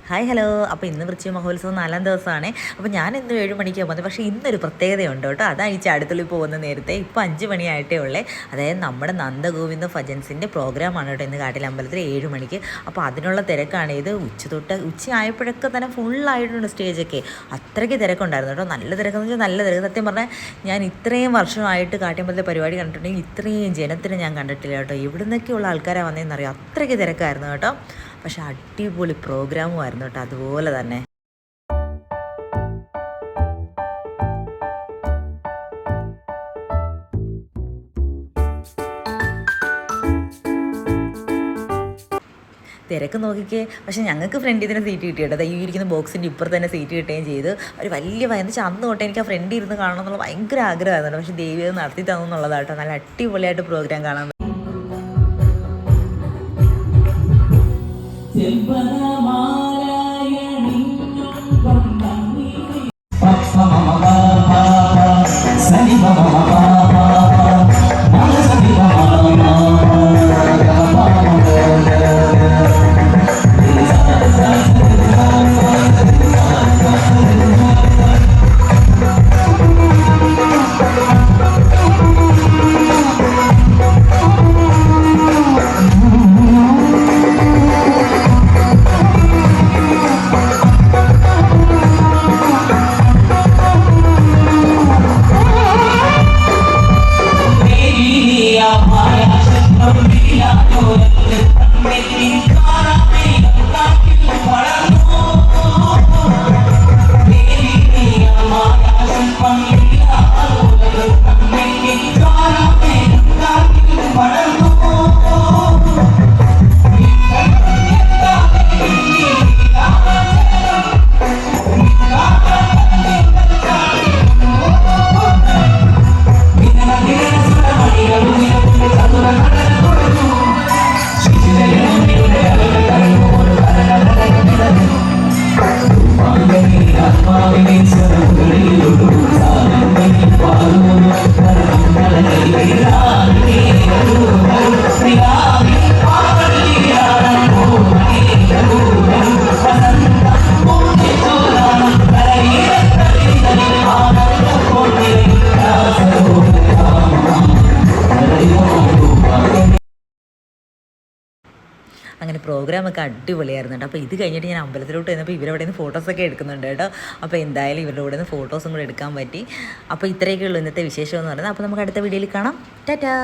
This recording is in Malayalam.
Hi hello. അപ്പോൾ ഇന്ന് വൃശ്ചിക മഹോത്സവം 4ാം ദിവസമാണ്. അപ്പോൾ ഞാൻ ഇന്ന് 7 മണിക്കാണ് പോകുന്നത്. പക്ഷേ ഇന്നൊരു പ്രത്യേകതയുണ്ട് കേട്ടോ. അതാണ് ഈ ചാടിത്തുള്ളി പോകുന്ന നേരത്തെ ഇപ്പോൾ 5 മണിയായിട്ടേ ഉള്ളേ. അതായത് നമ്മുടെ നന്ദഗോവിന്ദ ഭജൻസിൻ്റെ പ്രോഗ്രാമാണ് കേട്ടോ ഇന്ന് കാട്ടിലമ്പലത്തിൽ 7 മണിക്ക്. അപ്പോൾ അതിനുള്ള തിരക്കാണ്. ഇത് ഉച്ചയായപ്പോഴൊക്കെ തന്നെ ഫുള്ളായിട്ടുണ്ട് സ്റ്റേജൊക്കെ. അത്രയ്ക്ക് തിരക്കുണ്ടായിരുന്നു കേട്ടോ. നല്ല തിരക്കെന്ന് വെച്ചാൽ നല്ല തിരക്ക്. സത്യം പറഞ്ഞാൽ ഞാൻ ഇത്രയും വർഷമായിട്ട് കാട്ടിയമ്പലത്തെ പരിപാടി കണ്ടിട്ടുണ്ടെങ്കിൽ ഇത്രയും ജനത്തിന് ഞാൻ കണ്ടിട്ടില്ല കേട്ടോ. എവിടുന്നൊക്കെയുള്ള ആൾക്കാരാണ് വന്നതെന്നറിയാം. അത്രയ്ക്ക് തിരക്കായിരുന്നു കേട്ടോ. പക്ഷെ അടിപൊളി പ്രോഗ്രാമും ആയിരുന്നു കേട്ടോ. അതുപോലെ തന്നെ തിരക്ക് നോക്കിക്കേ. പക്ഷെ ഞങ്ങൾക്ക് ഫ്രണ്ടിൽ തന്നെ സീറ്റ് കിട്ടി കേട്ടോ. ഈ ഇരിക്കുന്ന ബോക്സിൻ്റെ ഇപ്പുറത്ത് തന്നെ സീറ്റ് കിട്ടുകയും ചെയ്ത്. ഒരു വലിയ എന്ന് വെച്ചാൽ അന്ന് തൊട്ട് എനിക്ക് ആ ഫ്രണ്ടിൽ ഇരുന്ന് കാണണം എന്നുള്ള ഭയങ്കര ആഗ്രഹമായിരുന്നു. പക്ഷേ ദേവി അത് നടത്തി തന്നുള്ളതാട്ടോ. നല്ല അടിപൊളിയായിട്ട് പ്രോഗ്രാം കാണാൻ പറ്റും. അങ്ങനെ പ്രോഗ്രാമൊക്കെ അടിപൊളിയായിരുന്നു കേട്ടോ. അപ്പോൾ ഇത് കഴിഞ്ഞിട്ട് ഞാൻ അമ്പലത്തിലോട്ട് ചെന്നപ്പോൾ ഇവരവിടെ നിന്ന് ഫോട്ടോസൊക്കെ എടുക്കുന്നുണ്ട് കേട്ടോ. അപ്പോൾ എന്തായാലും ഇവരുടെ കൂടെ നിന്ന് ഫോട്ടോസും കൂടെ എടുക്കാൻ പറ്റി. അപ്പോൾ ഇത്രയൊക്കെ ഉള്ളൂ ഇന്നത്തെ വിശേഷം എന്ന് പറയുന്നത്. അപ്പോൾ നമുക്ക് അടുത്ത വീഡിയോയിൽ കാണാം. ടാറ്റാ.